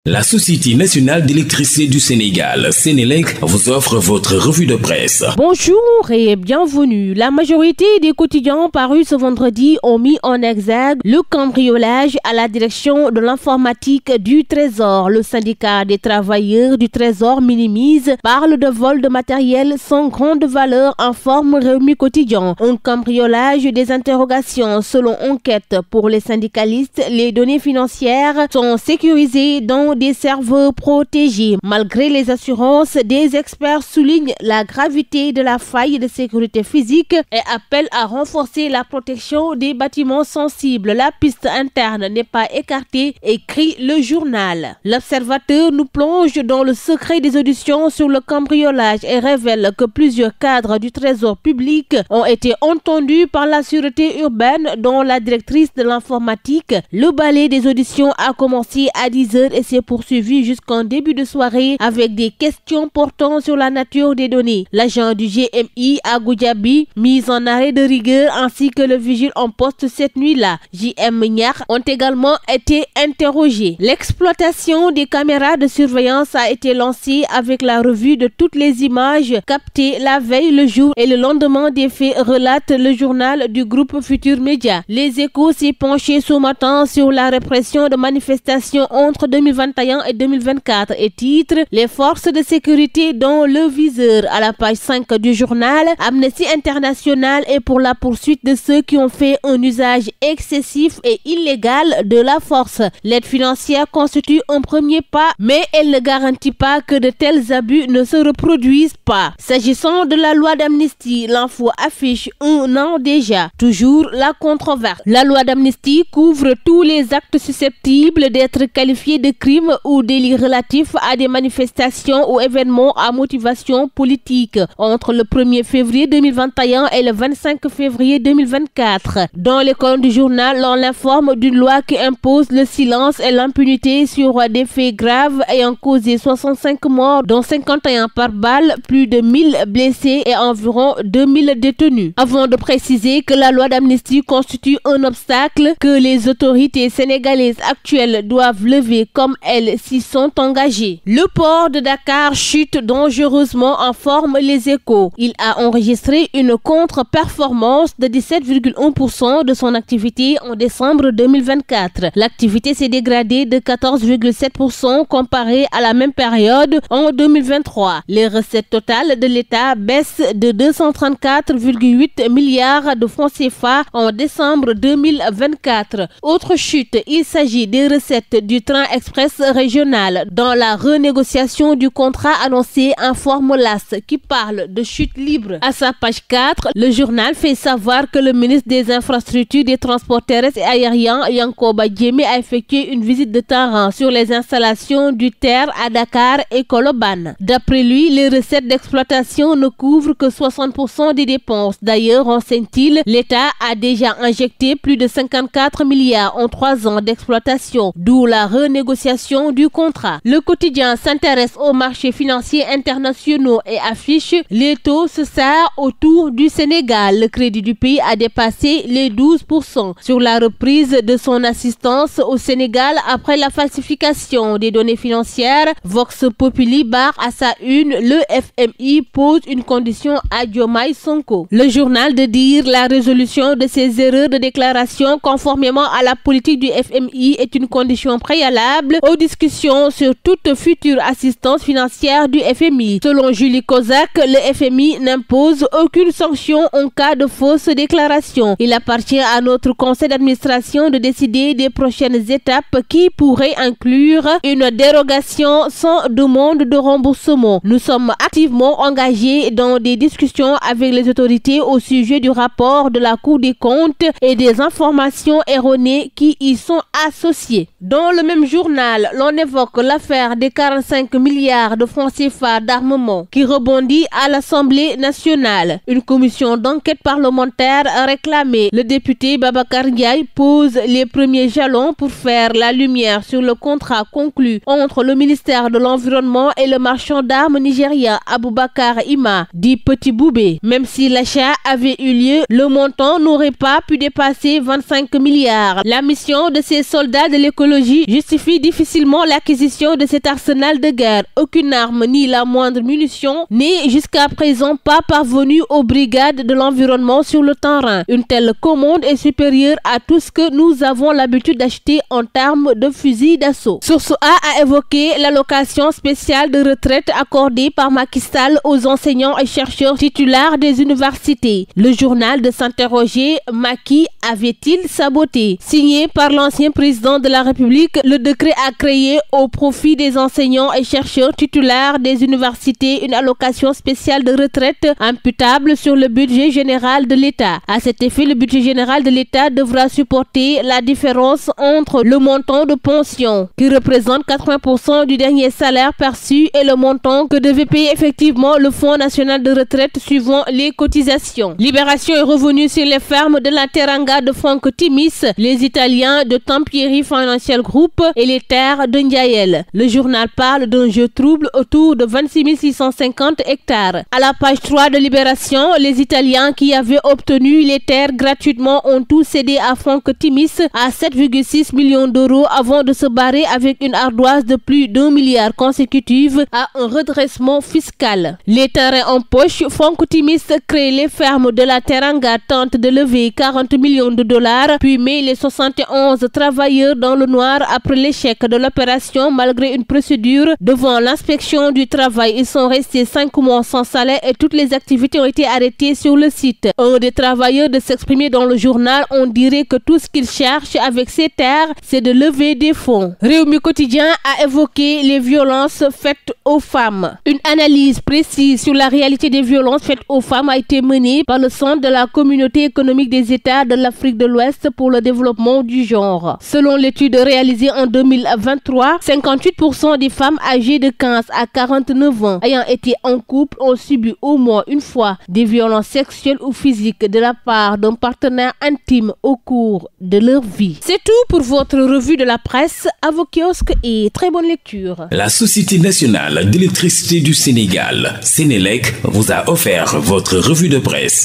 La Société nationale d'électricité du Sénégal, Sénélec, vous offre votre revue de presse. Bonjour et bienvenue. La majorité des quotidiens parus ce vendredi ont mis en exergue le cambriolage à la direction de l'informatique du Trésor. Le syndicat des travailleurs du Trésor minimise, parle de vol de matériel sans grande valeur, informe Rewmi Quotidien. Un cambriolage des interrogations. Selon enquête pour les syndicalistes, les données financières sont sécurisées dans des serveurs protégés. Malgré les assurances, des experts soulignent la gravité de la faille de sécurité physique et appellent à renforcer la protection des bâtiments sensibles. La piste interne n'est pas écartée, écrit le journal. L'Observateur nous plonge dans le secret des auditions sur le cambriolage et révèle que plusieurs cadres du Trésor public ont été entendus par la sûreté urbaine, dont la directrice de l'informatique. Le balai des auditions a commencé à 10h et s'est poursuivi jusqu'en début de soirée avec des questions portant sur la nature des données. L'agent du GMI à Goudiaby, mis en arrêt de rigueur, ainsi que le vigile en poste cette nuit-là, JM Niar, ont également été interrogés. L'exploitation des caméras de surveillance a été lancée avec la revue de toutes les images captées la veille, le jour et le lendemain des faits, relate le journal du groupe Futur Média. Les Échos s'est penché ce matin sur la répression de manifestations entre 2021 et 2024 et titre les forces de sécurité dans le viseur. À la page 5 du journal, Amnesty International est pour la poursuite de ceux qui ont fait un usage excessif et illégal de la force. L'aide financière constitue un premier pas, mais elle ne garantit pas que de tels abus ne se reproduisent pas. S'agissant de la loi d'amnistie, l'info affiche un an déjà. Toujours la controverse. La loi d'amnistie couvre tous les actes susceptibles d'être qualifiés de crimes ou délits relatifs à des manifestations ou événements à motivation politique entre le 1er février 2021 et le 25 février 2024. Dans les colonnes du journal, on l'informe d'une loi qui impose le silence et l'impunité sur des faits graves ayant causé 65 morts, dont 51 par balle, plus de 1000 blessés et environ 2000 détenus. Avant de préciser que la loi d'amnistie constitue un obstacle que les autorités sénégalaises actuelles doivent lever comme elles s'y sont engagées. Le port de Dakar chute dangereusement, informe les Échos. Il a enregistré une contre-performance de 17,1% de son activité en décembre 2024. L'activité s'est dégradée de 14,7% comparée à la même période en 2023. Les recettes totales de l'État baissent de 234,8 milliards de francs CFA en décembre 2024. Autre chute, il s'agit des recettes du train express régional. Dans la renégociation du contrat annoncé, informe l'AS qui parle de chute libre. À sa page 4, le journal fait savoir que le ministre des Infrastructures, des Transports terrestres et aériens, Yankoba Diémé, a effectué une visite de terrain sur les installations du TER à Dakar et Colobane. D'après lui, les recettes d'exploitation ne couvrent que 60% des dépenses. D'ailleurs, renseigne-t-il, l'État a déjà injecté plus de 54 milliards en 3 ans d'exploitation, d'où la renégociation du contrat. Le quotidien s'intéresse aux marchés financiers internationaux et affiche les taux se serrent autour du Sénégal. Le crédit du pays a dépassé les 12% sur la reprise de son assistance au Sénégal après la falsification des données financières. Vox Populi barre à sa une, le FMI pose une condition à Diomaye Sonko. Le journal de dire la résolution de ces erreurs de déclaration conformément à la politique du FMI est une condition préalable aux discussions sur toute future assistance financière du FMI. Selon Julie Kozak, le FMI n'impose aucune sanction en cas de fausse déclaration. Il appartient à notre conseil d'administration de décider des prochaines étapes qui pourraient inclure une dérogation sans demande de remboursement. Nous sommes activement engagés dans des discussions avec les autorités au sujet du rapport de la Cour des comptes et des informations erronées qui y sont associées. Dans le même journal, l'on évoque l'affaire des 45 milliards de francs CFA d'armement qui rebondit à l'Assemblée nationale. Une commission d'enquête parlementaire réclamée. Le député Babacar Ndiaye pose les premiers jalons pour faire la lumière sur le contrat conclu entre le ministère de l'Environnement et le marchand d'armes nigérien Aboubakar Ima, dit Petit Boubé. Même si l'achat avait eu lieu, le montant n'aurait pas pu dépasser 25 milliards. La mission de ces soldats de l'écologie justifie difficilement facilement l'acquisition de cet arsenal de guerre. Aucune arme ni la moindre munition n'est jusqu'à présent pas parvenue aux brigades de l'environnement sur le terrain. Une telle commande est supérieure à tout ce que nous avons l'habitude d'acheter en termes de fusils d'assaut. Source A évoqué l'allocation spéciale de retraite accordée par Macky Sall aux enseignants et chercheurs titulaires des universités. Le journal de s'interroger, Macky avait-il saboté? Signé par l'ancien président de la République, le décret a créé au profit des enseignants et chercheurs titulaires des universités une allocation spéciale de retraite imputable sur le budget général de l'État. À cet effet, le budget général de l'État devra supporter la différence entre le montant de pension, qui représente 80% du dernier salaire perçu, et le montant que devait payer effectivement le Fonds national de retraite suivant les cotisations. Libération est revenue sur les fermes de la Teranga de Franck Timis, les Italiens de Tampieri Financial Group et les terres de Ndiaël. Le journal parle d'un jeu trouble autour de 26 650 hectares. À la page 3 de Libération, les Italiens qui avaient obtenu les terres gratuitement ont tout cédé à Franck Timis à 7,6 millions d'euros avant de se barrer avec une ardoise de plus d'1 milliard consécutive à un redressement fiscal. Les terrains en poche, Franck Timis crée les fermes de la Teranga, tente de lever 40 millions de dollars, puis met les 71 travailleurs dans le noir après l'échec de l'opération malgré une procédure devant l'inspection du travail. Ils sont restés 5 mois sans salaire et toutes les activités ont été arrêtées sur le site. Un des travailleurs de s'exprimer dans le journal, on dirait que tout ce qu'ils cherchent avec ces terres, c'est de lever des fonds. Réumi Quotidien a évoqué les violences faites aux femmes. Une analyse précise sur la réalité des violences faites aux femmes a été menée par le Centre de la Communauté économique des États de l'Afrique de l'Ouest pour le développement du genre. Selon l'étude réalisée en 2023, 58% des femmes âgées de 15 à 49 ans ayant été en couple ont subi au moins une fois des violences sexuelles ou physiques de la part d'un partenaire intime au cours de leur vie. C'est tout pour votre revue de la presse. À vos kiosques et très bonne lecture. La Société nationale d'électricité du Sénégal, Sénélec, vous a offert votre revue de presse.